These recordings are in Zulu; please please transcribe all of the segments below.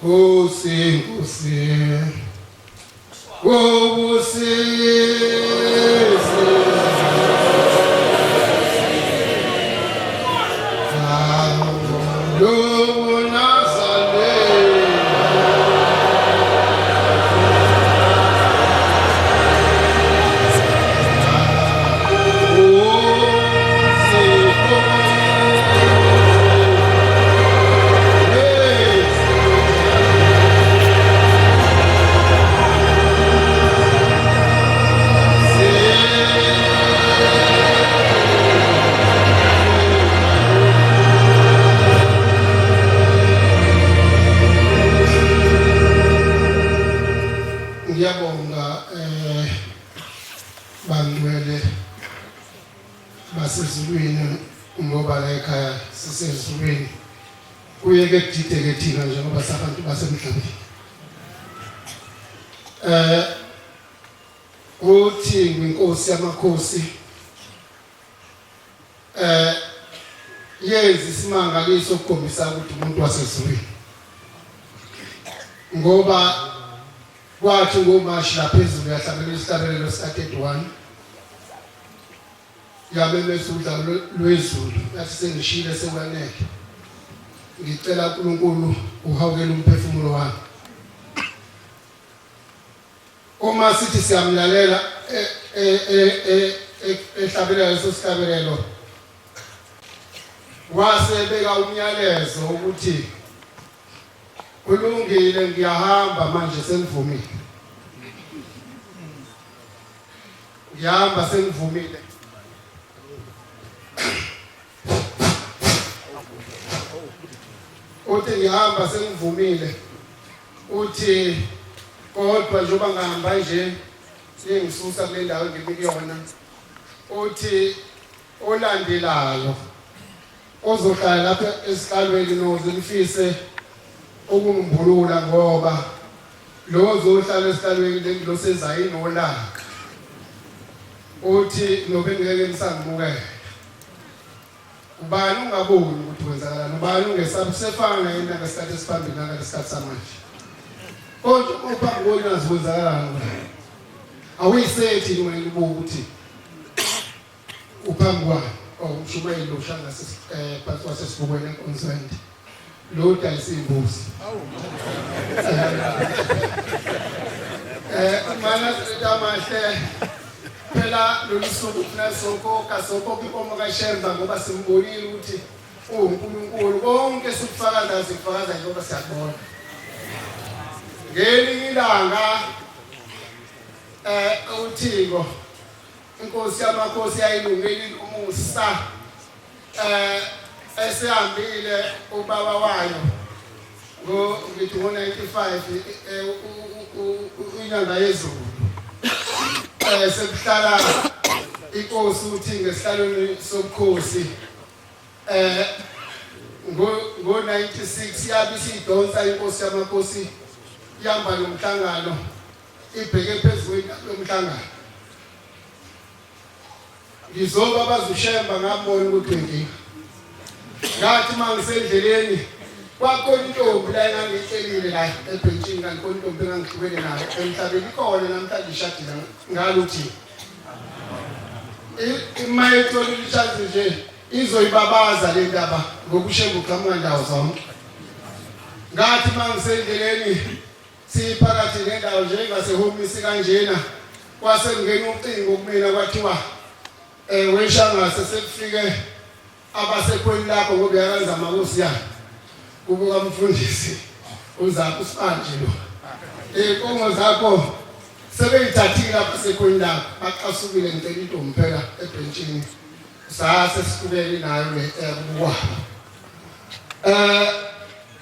Nkosi ngiyabonga bangcwele basezulwini ngoba la ekhaya sisezulwini kuyeke kudideke thina njengoba sabantu basemhlabeni. Uthi inkosi yamakhosi yenza isimangaliso ukukhombisa ukuthi umuntu wasezulwini ngoba kwathi ngomashi laphezulu yahlabela isihlabelelo sika-31 yabemesa udlalo lwezulu yathi sengishile sekwanele ngicela uNkulunkulu uhawukele umphefumulo wami. Uma sithi siyamlalela ehlabela leso sihlabelelo wasebeka umyalezo ukuthi kulungile ngiyahamba manje sengivumile. Ngiyahamba sengivumile. Uthi ngiyahamba sengivumile. Uthi kodwa njengoba ngihamba nje sengisusa kule ndawo ngimikuyona. Uthi olandelayo ozohlala lapha esihlalweni nozimfise ukungimbulula ngoba lo ozohlala esihlalweni lengilosezayo inolaka. Uthi nobe ngeke ngisangimukele. Ubani ungaboni ukuthi kwenzakalani, ubani ungesabusefana yena ngesikhathi esiphambili ngesikhathi samanje. Kodwa uphambi kwenazi kwenzakalani awuyisethi wena ubuka ukuthi uphambi kwami umshubeli lo shanga phansi wasesibukweni enkonsent lo dayisimbuzi mana sitamahle phela lolisuku nasoko kikomo kaShemba ngoba simbonile ukuthi uNkulunkulu konke sikufakaza sikufakaza ngoba siyabona. Ngelinye ilanga uThixo inkosi yamakhosi yayilungile umusa esehambile ubaba wayo ngithi ngo-95 inyanga yezulu sekuhlala inkosi uthi ngesihlalweni sobukhosi ngo-96 yabe isidonsa inkosi yamakhosi ihamba nomhlangano ibheke phezulu lomhlangano. Ngizoba bazuShemba ngabona ukuthi inkinga. Ngathi mangisendleleni kwakhona intombi la engangitshelile la ebhentshini kanti khona intombi engangihlukene nayo emhlabeni ikhona namhlanje ishadile ngaluthi imayethola ishazi nje izoyibabaza le ndaba ngokuShemba uqhamuka ndawo zonke. Ngathi mangisendleleni siphakathi nendawo nje engasehomisi kanjena kwase ngene ucingo kumina kwathiwa weshangase sekufike abasekhweni lakho ngoba yakanza amakosi yakhe kubuka umfundisi uzapho sibanje lo inkongo zakho sebeyithathile abasekhweni lakho baqasukile ngicela intombi phela ebhentshini sase sikubele nayo le kubukwa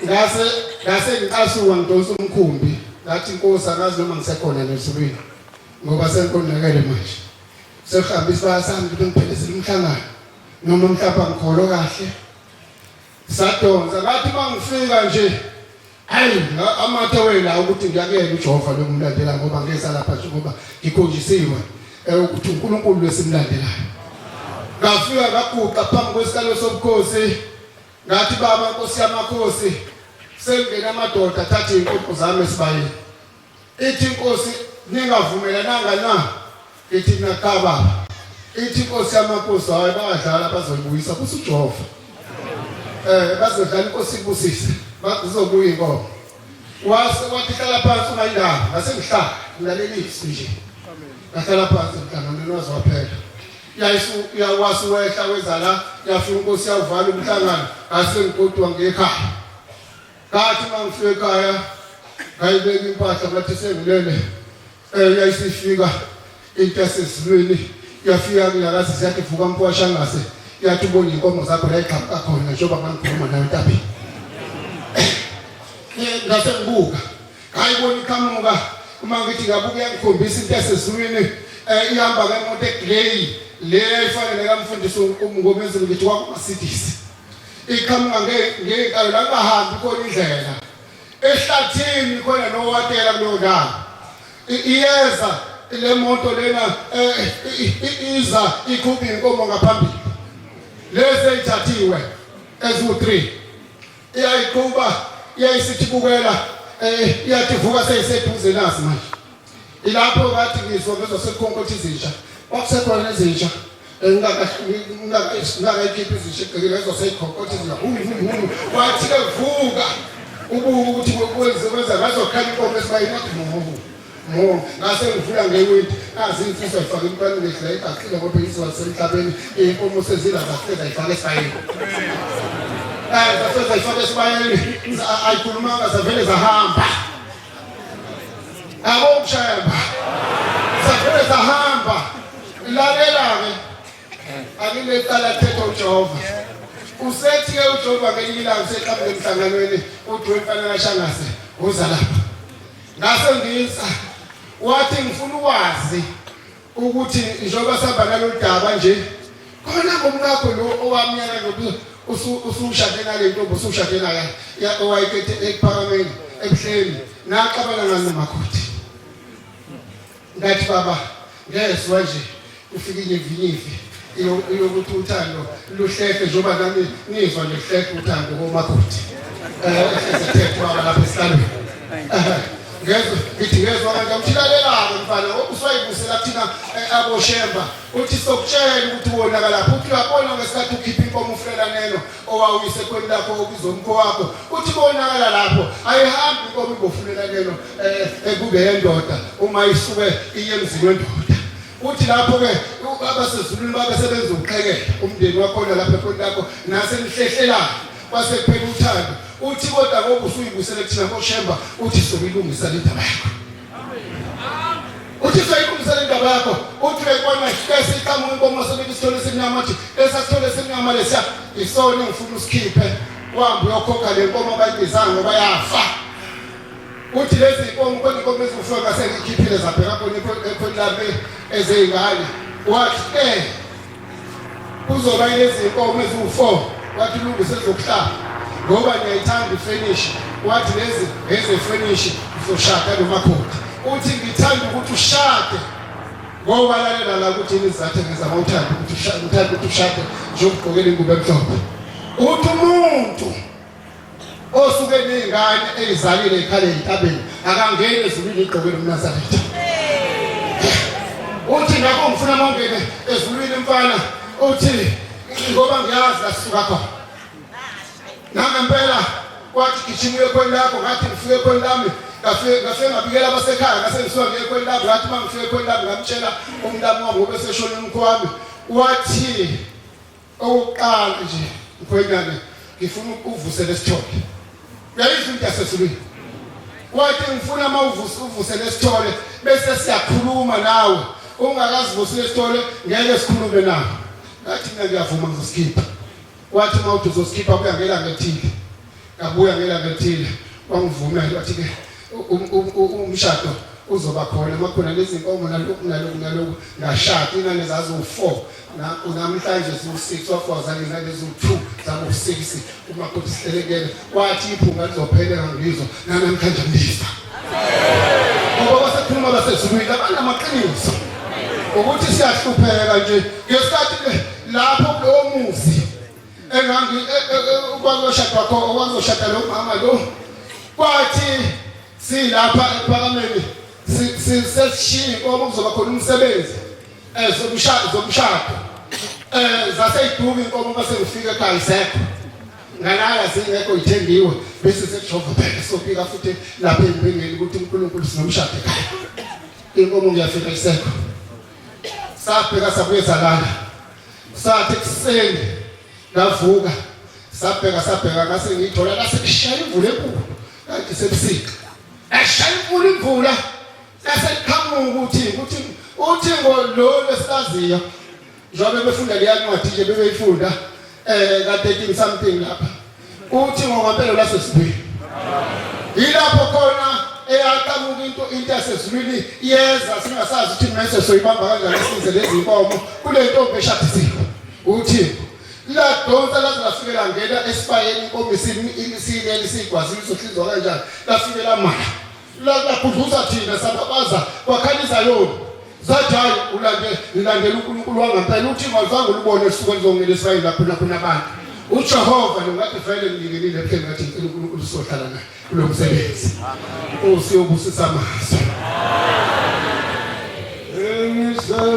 ngase ngicasuka ngidonsa umkhumbi ngathi inkosi akazi noma ngisekhona nesibili ngoba senkonakele manje sehambisa bayasami ukuthi ngiphelezele umhlangano noma mhlapa ngikholo kahle sadonsa ngathi mangifika nje hayi amathe wena ukuthi ngiyakela uJehova lo ngimlandela ngoba ngeza lapha njengoba ngikhonjisiwe ukuthi uNkulunkulu lesimlandelayo. Ngafika ngaguqa phambi kwesikalo sobukhosi ngathi baba Nkosi yamakhosi sengena amadoda athathe inkomo zami esibayeni ithi inkosi ningavumelananga na ithi nakaba ithi inkosi yamakhosi hayi bayadlala bazoyibuyisa kusujova bazodlala inkosi ibusise bazobuya inkomo wathi hlala phansi ungayindaba ngasengihlala ngilalelisi nje ngahlala phansi mhlangano wazophela yawasu wehla wezala yafika inkosi yavala umhlangano asengikodwa ngekhaya kathi mangifika ekhaya ngayibeka impahla bathi sengilele yayisifika into yasezulwini yafika ngiyakazi siyathi vuka mpwasha ngase yathi ubona inkomo zakho la iqhamuka khona njengoba ngangikhuluma nayo Ntabi ngase ngibuka ngayibona iqhamuka uma ngithi ngabuka yangikhombisa into yasezulwini ihamba ngemoto egrey le ifanele kamfundisi umngomezi ngithi kwakumasidisi iqhamuka ngekalo la ngahambi khona indlela ehlathini khona nowatela kulo ndawo iyeza le moto lena iza ikhupha inkomo ngaphambili lezi ithathiwe ezu3 iyayiqhuba iyayisithi bukela iyathivuka seyiseduze nazi manje ilapho bathi ngizwa ngezosekhonkotha izinja kwakusekhona izinja ngingakayikhiphi izinja ngezosekhonkotha izinja wathi ke vuka ubuka ukuthi kwenza ngazokhala inkomo esibayeni ngase ngivula ngewindi azinsiza ifaka impani ngehla iqaqile ngoba izwa semhlabeni inkomo sezila zaseza ifaka esibayeni zaseza ifaka esibayeni ayikhulumanga zavele zahamba abomshemba zavele zahamba lalela-ke akilecala thetha uJehova usethi-ke uJehova ngelinye ilanga useqhamuke emhlanganweni uthi wemfanele ashangase uza lapha ngase ngiza wathi ngifuna ukwazi ukuthi njengoba sihamba nalolu daba nje khona ngomkakho lo owamnyaka ngokuthi usushade nale ntombi usushade naye owayikethe ephakameni ebuhleni naqabana ngani makhothi ngathi baba ngezwe nje ufike inyevinyivi iyokuthi uthando luhlehle njengoba nami nizwa nehlehle uthando komakhothi esethethe lapha esikalweni ngezwe abantu amthilalelana mfana uswayibusela kuthina aboshemba uthi sokutshela ukuthi wonaka lapho uthi uyabona ngesikhathi ukhipha inkomo ufulela neno owawuyise kweni lakho okuzomkho wakho uthi bonakala lapho ayihambi inkomo ibofulela neno kube yendoda uma isuke iye emzini wendoda uthi lapho-ke abasezulwini babesebenza ukuqhekela umndeni wakhona lapho ekweni lakho nasenihlehlela kwasekuphela uthando uthi kodwa ngoba usuyibusele kuthina koshemba uthi sokulungisa le ndaba yakho uthi soyilungisa le ndaba yakho uthi uyayibona kesiqhamuka inkomo sobeka isithole esimnyama uthi esasithole esimnyama lesiya isona ngifuna usikhiphe wambe uyokhokha le nkomo abayibizanga ngoba yafa uthi lezi nkomo khona inkomo ezifika ngasengikhiphile zabheka khona lapha ezeyingane wathi kuzoba lezi nkomo eziwu4 wathi ulungise zokuhlala ngoba ngiyayithanda ifinish wathi lezi ezefinish uzoshada nomakhothi uthi ngithanda ukuthi ushade ngoba lalela la ukuthi nizathe ngizama uthanda ukuthi ushade njengokugqokela ingubo emhlophe uthi umuntu osuke nezingane ezalile ekhale eNtabeni akangene ezulwini igqokela uMnazaretha uthi ngakho ngifuna mongene ezulwini mfana uthi ngoba ngiyazi lasisuka khona nangempela wathi gijimile kweni lakho ngathi ngifike kweni lami ngafike ngabikela abasekhaya ngase ngisuka kweni lami ngathi mangifike kweni lami ngamtshela umntamo wami ngoba seshona umkhwami wathi oqala nje mkhwenyane ngifuna ukuvusela isithole uyayizwa into yasezulwini wathi ngifuna uvusela isithole bese siyakhuluma nawe ungakazivusela isithole ngeke sikhulume nawe ngathi mina ngiyavuma ngizosikhipha wathi mawuthi uzosikhipha kuya ngelanga elithile ngabuya ngelanga elithile wangivumela wathi ke umshado uzoba khona makhona lezi nkomo nalokhu ngashada inani zazo4 namhlanje ziwu6 wafozana nalezo 2 zabu6 umakhothi sihlelekele wathi iphunga lizophelela ngizwe namhlanje ngizwa ngoba basekhuluma basezulwini abantu amaqiniso ukuthi siyahlupheka nje ngesikhathi lapho lo muzi engangi ukwazoshada kwakho okwazoshada lo mama lo kwathi silapha ePhakameni sesishiya inkomo kuzoba khona umsebenzi zomshado zaseyiduka inkomo mase ngifika ekhaya isekho ngalala singekho ithengiwe bese sekujova phela sofika futhi lapha empingeni ukuthi uNkulunkulu sinomshado ekhaya inkomo ngiyafika isekho sabheka sabuye salala sathi kuseni ngavuka sabheka ngase ngithola la sekushaya imvula enkulu kanti sebusika ashaya imvula laseqhamuka uthi ngolo lesilaziyo njengoba befunda le yancwadi nje bebeyifunda ka13 something lapha uthi ngokwempela lasesibili yilapho khona eyaqhamuka into yasezulwini yeza singasazi ukuthi mase soyibamba kanjani isize lezi inkomo kule ntombi eshadisiwe uthi la donsa lafikela ngena esipayeni inkomo isinele sigwazile sohlinzwa kanjani lafikela manje laphuzuza thina sababaza kwakhalisa yona zathi hayi ulandela uNkulunkulu wangampela uthi ngazange ulubone suku lizongela Israyeli lapho nabantu uJehova lo ngathi vele ngilingelile phela ngathi uNkulunkulu sohlala naye kulo msebenzi usiyobusisa amazwi